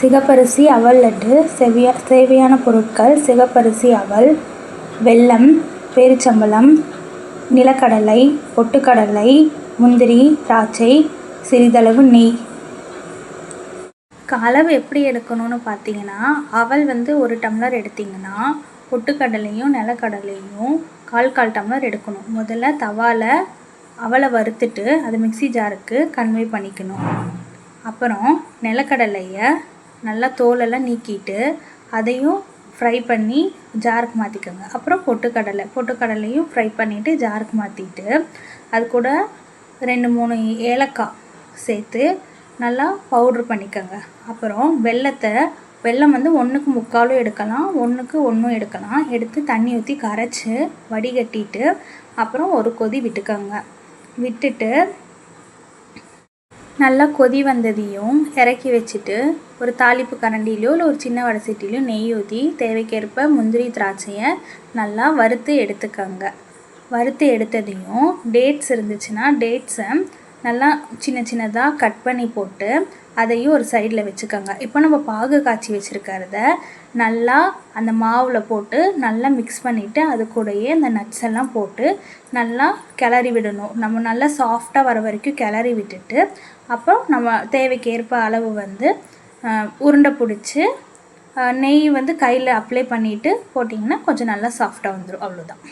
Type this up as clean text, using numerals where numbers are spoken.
சிகப்பரிசி அவல் லட்டு தேவையான பொருட்கள்: சிகப்பரிசி அவல், வெல்லம், பேரிச்சம்பழம், நிலக்கடலை, பொட்டுக்கடலை, முந்திரி, திராட்சை, சிறிதளவு நெய். அளவு எப்படி எடுக்கணும்னு பார்த்தீங்கன்னா, அவல் 1 டம்ளர் எடுத்திங்கன்னா, பொட்டுக்கடலையும் நிலக்கடலையும் 1/4 டம்ளர் எடுக்கணும். முதல்ல தவாவில் அவலை வறுத்துட்டு அதை மிக்ஸி ஜாருக்கு கன்வே பண்ணிக்கணும். அப்புறம் நிலக்கடலையை நல்லா தோலெல்லாம் நீக்கிட்டு அதையும் ஃப்ரை பண்ணி ஜாருக்கு மாற்றிக்கோங்க. அப்புறம் பொட்டுக்கடலையும் ஃப்ரை பண்ணிவிட்டு ஜாருக்கு மாற்றிட்டு, அது கூட 2-3 ஏலக்காய் சேர்த்து நல்லா பவுட்ரு பண்ணிக்கோங்க. அப்புறம் வெல்லம் 1க்கு 3/4 எடுக்கலாம், 1க்கு 1 எடுக்கலாம். எடுத்து தண்ணி ஊற்றி கரைச்சி வடிகட்டிட்டு அப்புறம் ஒரு கொதி விட்டுக்கோங்க. விட்டுட்டு நல்லா கொதி வந்ததையும் இறக்கி வச்சுட்டு, ஒரு தாளிப்பு கரண்டிலையோ இல்லை ஒரு சின்ன வடை சட்டிலையோ நெய் ஊற்றி தேவைக்கேற்ப முந்திரி, திராட்சையை நல்லா வறுத்து எடுத்துக்கோங்க. வறுத்து எடுத்ததையும் டேட்ஸ் இருந்துச்சுன்னா டேட்ஸை நல்லா சின்னதாக கட் பண்ணி போட்டு அதையும் ஒரு சைடில் வச்சுக்கோங்க. இப்போ நம்ம பாகு காய்ச்சி வச்சுருக்கிறத நல்லா அந்த மாவில் போட்டு நல்லா மிக்ஸ் பண்ணிவிட்டு, அது கூடயே அந்த நட்ஸ் எல்லாம் போட்டு நல்லா கிளறி விடணும். நம்ம நல்லா சாஃப்டாக வர வரைக்கும் கிளறி விட்டுட்டு, அப்புறம் நம்ம தேவைக்கேற்ப அளவு உருண்டை பிடிச்சி நெய் கையில் அப்ளை பண்ணிவிட்டு போட்டிங்கன்னா கொஞ்சம் நல்லா சாஃப்டாக வந்துடும். அவ்வளோதான்.